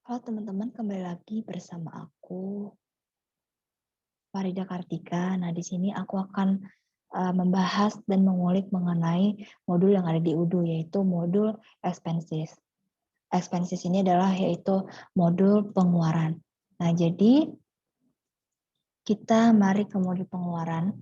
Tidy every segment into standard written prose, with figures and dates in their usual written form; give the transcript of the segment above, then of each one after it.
Halo teman-teman, kembali lagi bersama aku, Farida Kartika. Nah, di sini aku akan membahas dan mengulik mengenai modul yang ada di UDU, yaitu modul expenses. Expenses ini adalah yaitu modul pengeluaran. Nah, jadi kita mari ke modul pengeluaran.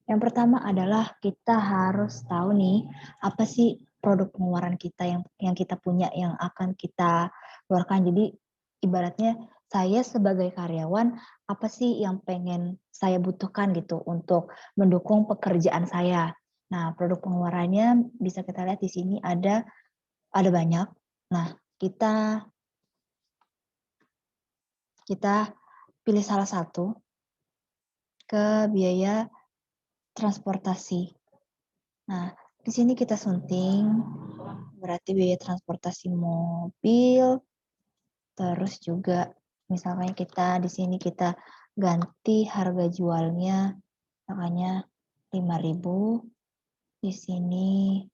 Yang pertama adalah kita harus tahu nih, apa sih produk pengeluaran kita yang kita punya, yang akan kita keluarkan. Jadi ibaratnya saya sebagai karyawan, apa sih yang pengen saya butuhkan gitu untuk mendukung pekerjaan saya. Nah, produk pengeluarannya bisa kita lihat di sini ada banyak. Nah, kita kita pilih salah satu ke biaya transportasi. Nah, di sini kita sunting, berarti biaya transportasi mobil, terus juga misalnya kita di sini kita ganti harga jualnya, makanya 5.000, di sini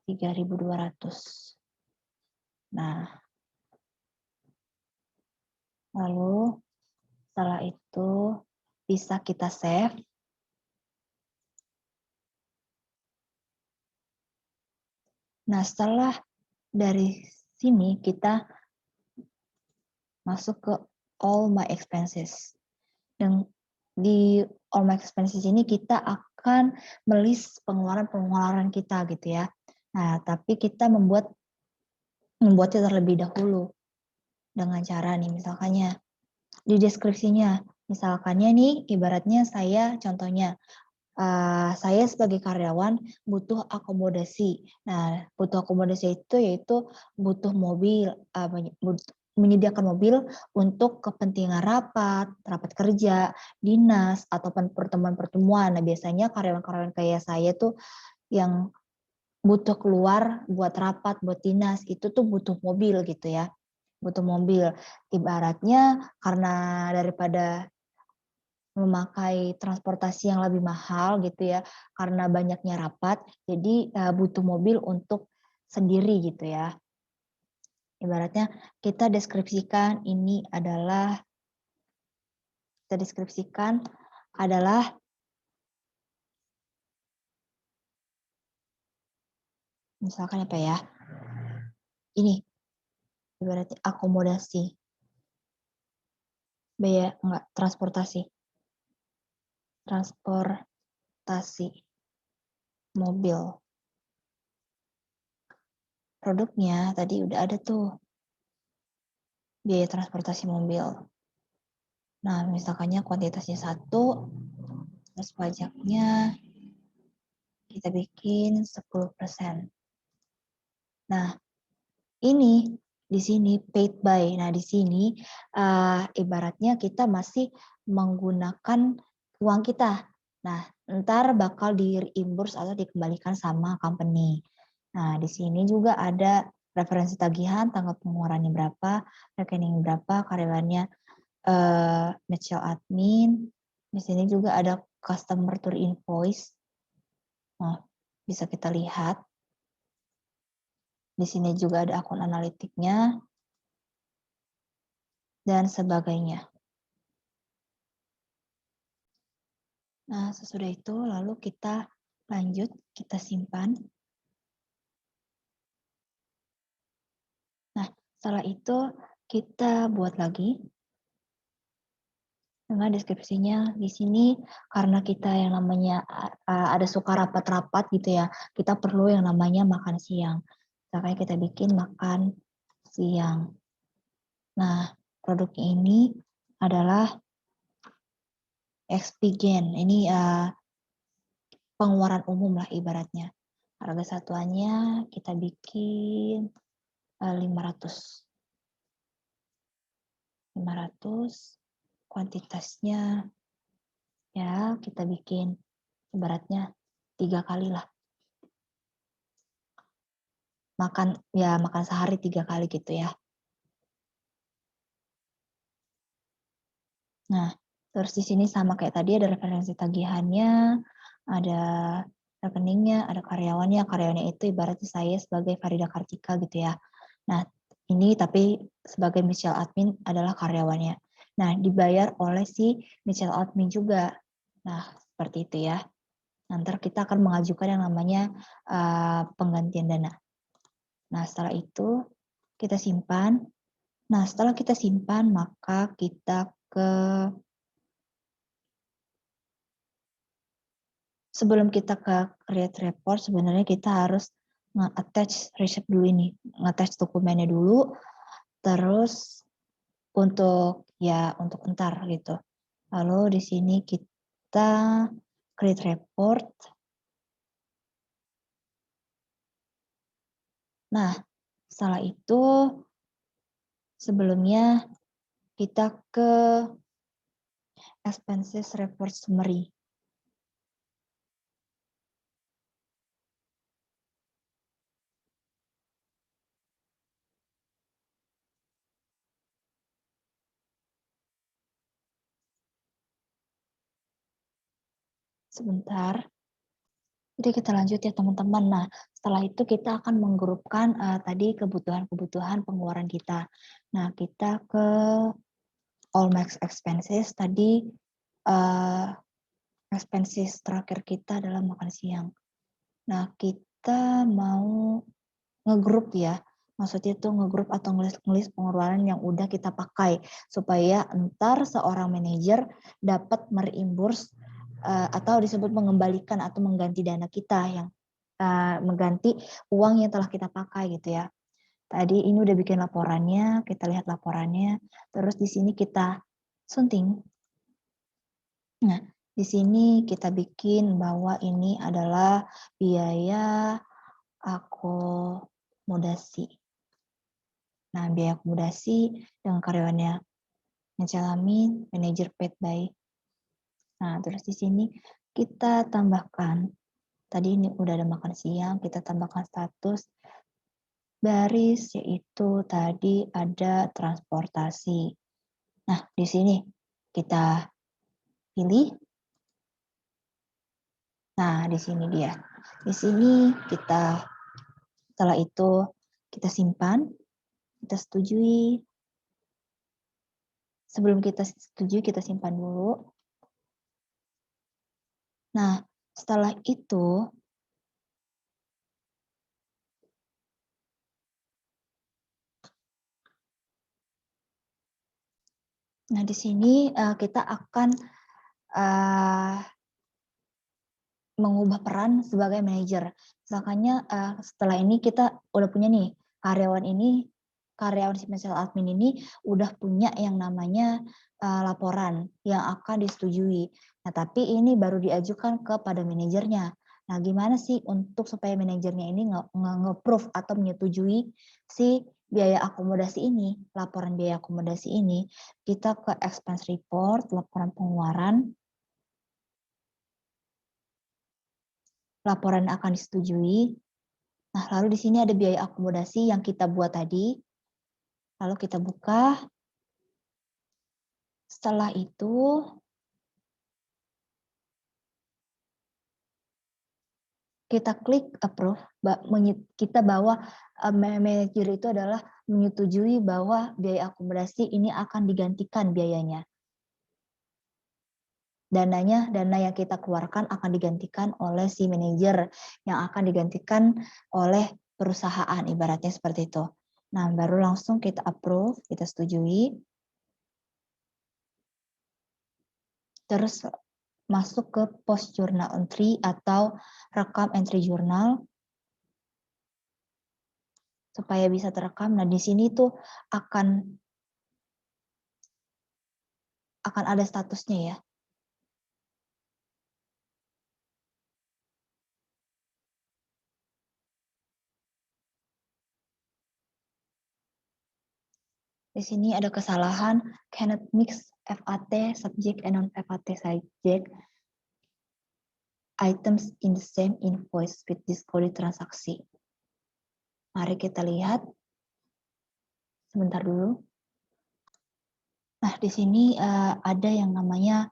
3.200. Nah, lalu setelah itu bisa kita save. Nah, setelah dari sini kita masuk ke all my expenses. Dan di all my expenses ini kita akan melis pengeluaran-pengeluaran kita gitu ya. Nah, tapi kita membuatnya terlebih dahulu dengan cara nih misalkannya di deskripsinya. Misalkannya nih ibaratnya saya contohnya saya sebagai karyawan butuh akomodasi. Nah, butuh akomodasi itu yaitu butuh mobil, menyediakan mobil untuk kepentingan rapat, rapat kerja, dinas, ataupun pertemuan-pertemuan. Nah, biasanya karyawan-karyawan kayak saya tuh yang butuh keluar buat rapat, buat dinas, itu tuh butuh mobil gitu ya. Butuh mobil. Ibaratnya karena daripada memakai transportasi yang lebih mahal gitu ya, karena banyaknya rapat, jadi butuh mobil untuk sendiri gitu ya. Ibaratnya kita deskripsikan adalah misalkan apa ya? Ini ibaratnya akomodasi, biaya enggak transportasi mobil. Produknya tadi udah ada tuh, biaya transportasi mobil. Nah, misalkannya kuantitasnya 1, terus pajaknya kita bikin 10%. Nah, ini di sini paid by. Nah, di sini ibaratnya kita masih menggunakan uang kita. Nah, ntar bakal di-reimburse atau dikembalikan sama company. Nah, di sini juga ada referensi tagihan, tanggal pengeluarannya berapa, rekening berapa, karyawannya Mitchell admin. Di sini juga ada customer to invoice. Nah, bisa kita lihat. Di sini juga ada akun analitiknya dan sebagainya. Nah, sesudah itu lalu kita lanjut, kita simpan. Nah, setelah itu kita buat lagi dengan deskripsinya di sini karena kita yang namanya ada suka rapat-rapat gitu ya, kita perlu yang namanya makan siang. Makanya kita bikin makan siang. Nah, produknya ini adalah Expigen. Ini pengeluaran umum lah ibaratnya. Harga satuannya kita bikin 500. 500, kuantitasnya ya kita bikin ibaratnya 3 kali lah. Makan sehari 3 kali gitu ya. Nah, terus di sini sama kayak tadi ada referensi tagihannya, ada rekeningnya, ada karyawannya. Karyawannya itu ibaratnya saya sebagai Farida Kartika gitu ya. Nah, ini tapi sebagai mutual admin adalah karyawannya. Nah, dibayar oleh si mutual admin juga. Nah, seperti itu ya. Nanti kita akan mengajukan yang namanya penggantian dana. Nah, setelah itu kita simpan. Nah, setelah kita simpan, maka kita sebelum kita ke create report, sebenarnya kita harus nge-attach receipt dulu ini. Nge-attach dokumennya dulu, terus untuk entar gitu. Lalu di sini kita create report. Nah, setelah itu sebelumnya kita ke expenses report summary. Sebentar. Jadi kita lanjut ya teman-teman. Nah, setelah itu kita akan menggrupkan tadi kebutuhan-kebutuhan pengeluaran kita. Nah, kita ke all max expenses. Tadi expenses terakhir kita adalah makan siang. Nah, kita mau ngegrup ya. Maksudnya itu ngegrup atau ngelis pengeluaran yang udah kita pakai supaya entar seorang manajer dapat mereimburs atau disebut mengembalikan atau mengganti dana kita yang mengganti uang yang telah kita pakai gitu ya. Tadi ini udah bikin laporannya, kita lihat laporannya, terus di sini kita sunting. Nah, di sini kita bikin bahwa ini adalah biaya akomodasi. Nah, biaya akomodasi dengan karyawannya mencalami manajer paid by. Nah, terus di sini kita tambahkan, tadi ini udah ada makan siang, kita tambahkan status baris, yaitu tadi ada transportasi. Nah, di sini kita pilih. Nah, di sini dia. Di sini kita, setelah itu kita simpan, kita setujui. Sebelum kita setujui, kita simpan dulu. Nah, setelah itu, nah di sini kita akan mengubah peran sebagai manajer. Misalkannya setelah ini kita udah punya nih karyawan si financial admin ini udah punya yang namanya laporan yang akan disetujui. Nah, tapi ini baru diajukan kepada manajernya. Nah, gimana sih untuk supaya manajernya ini nge-approve atau menyetujui si biaya akomodasi ini, laporan biaya akomodasi ini, kita ke expense report, laporan pengeluaran, laporan akan disetujui. Nah, lalu di sini ada biaya akomodasi yang kita buat tadi. Lalu kita buka. Setelah itu, kita klik approve. Kita bawa manajer itu adalah menyetujui bahwa biaya akomodasi ini akan digantikan biayanya. Dana yang kita keluarkan akan digantikan oleh si manajer, yang akan digantikan oleh perusahaan, ibaratnya seperti itu. Nah, baru langsung kita approve, kita setujui. Terus masuk ke post journal entry atau rekam entry jurnal supaya bisa terekam. Nah, di sini tuh akan ada statusnya ya. Di sini ada kesalahan cannot mix FAT subject and non FAT subject items in the same invoice with discoded transaksi. Mari kita lihat. Sebentar dulu. Nah, di sini ada yang namanya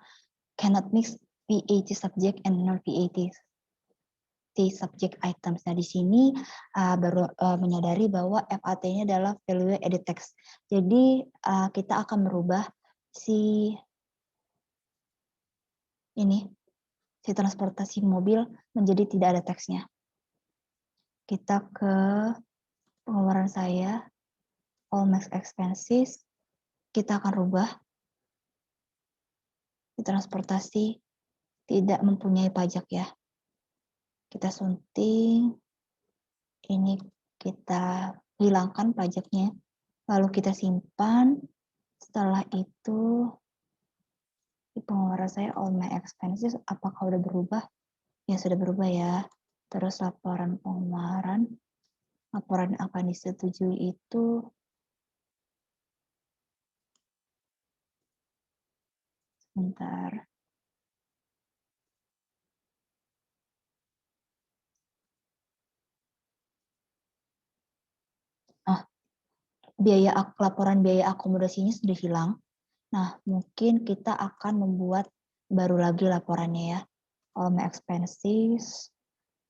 cannot mix VAT subject and non VAT. si subject items. Nah, di sini baru menyadari bahwa FAT-nya adalah value edit text. Jadi kita akan merubah si transportasi mobil menjadi tidak ada teksnya. Kita ke pengeluaran saya, all max expenses, kita akan rubah di transportasi tidak mempunyai pajak ya. Kita sunting, ini kita hilangkan pajaknya, lalu kita simpan. Setelah itu di pengeluaran saya all my expenses, apakah udah berubah? Ya sudah berubah ya. Terus laporan pengeluaran, laporan yang akan disetujui itu sebentar. Laporan biaya akomodasinya sudah hilang. Nah, mungkin kita akan membuat baru lagi laporannya ya. All my expenses.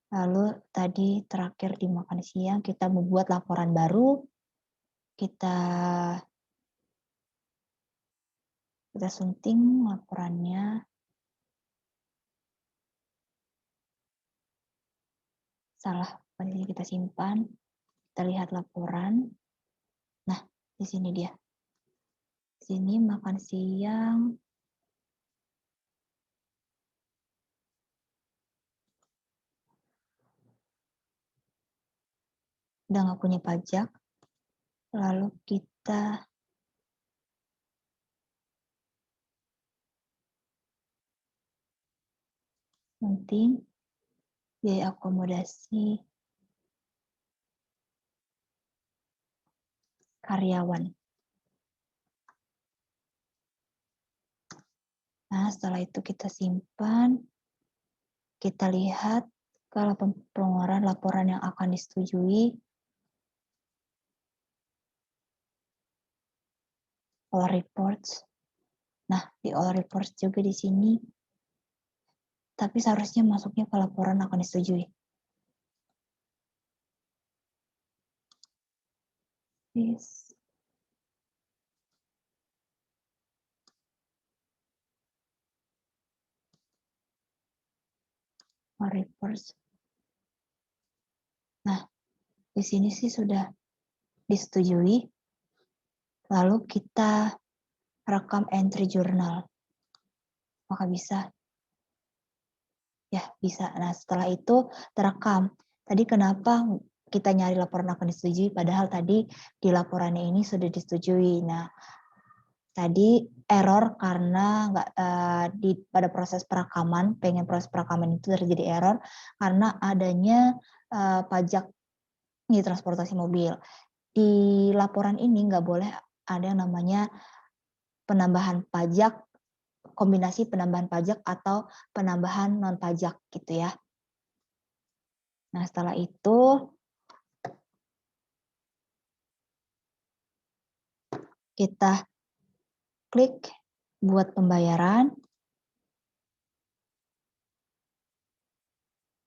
Lalu tadi terakhir di makan siang kita membuat laporan baru. Kita sunting laporannya. Salah, di sini kita simpan. Kita lihat laporan. Nah, di sini dia. Di sini makan siang. Udah nggak punya pajak. Lalu kita sunting biaya akomodasi karyawan. Nah, setelah itu kita simpan, kita lihat kalau pengeluaran laporan yang akan disetujui, all reports. Nah, di all reports juga di sini, tapi seharusnya masuknya ke laporan akan disetujui. Yes. All reports. Nah, di sini sih sudah disetujui. Lalu kita rekam entry jurnal. Maka bisa? Ya, bisa. Nah, setelah itu terekam. Tadi kenapa kita nyari laporan akan disetujui, padahal tadi di laporannya ini sudah disetujui. Nah, tadi error karena pada proses perekaman, proses perekaman itu terjadi error karena adanya pajak di transportasi mobil. Di laporan ini nggak boleh ada yang namanya penambahan pajak, kombinasi penambahan pajak atau penambahan non pajak gitu ya. Nah, setelah itu kita klik buat pembayaran.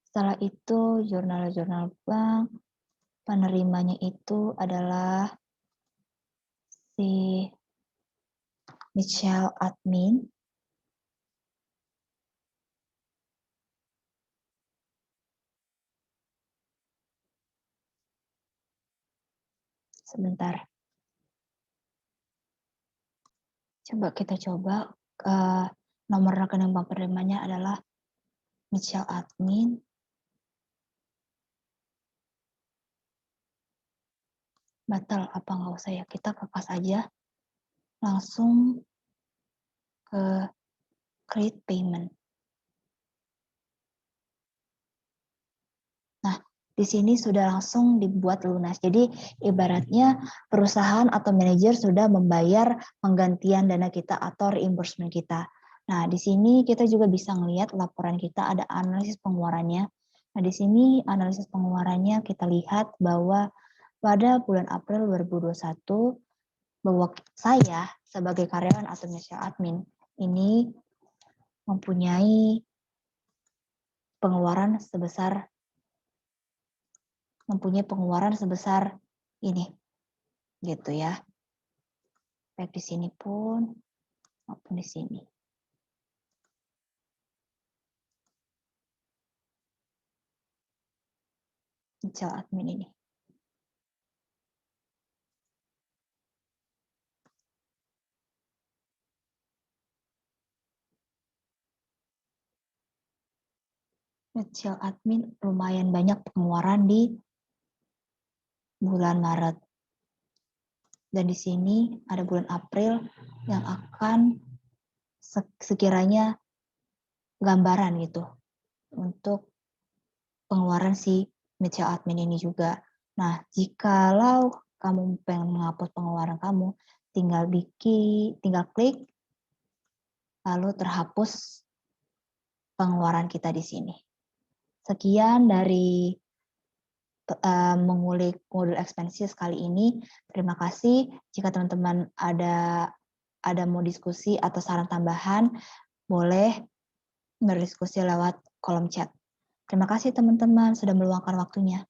Setelah itu jurnal-jurnal bank, penerimanya itu adalah si Michelle admin. Sebentar. Coba kita coba nomor rekening bank penerimanya adalah Michelle admin. Batal apa nggak usah ya? Kita kepas aja. Langsung ke create payment. Nah, di sini sudah langsung dibuat lunas. Jadi ibaratnya perusahaan atau manajer sudah membayar penggantian dana kita atau reimbursement kita. Nah, di sini kita juga bisa melihat laporan kita ada analisis pengeluarannya. Nah, di sini analisis pengeluarannya kita lihat bahwa pada bulan April 2021 bahwa saya sebagai karyawan atau manajer admin ini mempunyai pengeluaran sebesar mempunyai pengeluaran sebesar ini, gitu ya. Baik di sini pun maupun di sini. Di cell admin ini. Cell admin lumayan banyak pengeluaran di bulan Maret. Dan di sini ada bulan April yang akan sekiranya gambaran gitu untuk pengeluaran si Mitchell admin ini juga. Nah, jikalau kamu pengen menghapus pengeluaran kamu, tinggal klik, lalu terhapus pengeluaran kita di sini. Sekian dari mengulik modul expenses kali ini. Terima kasih. Jika teman-teman ada mau diskusi atau saran tambahan, boleh berdiskusi lewat kolom chat. Terima kasih teman-teman sudah meluangkan waktunya.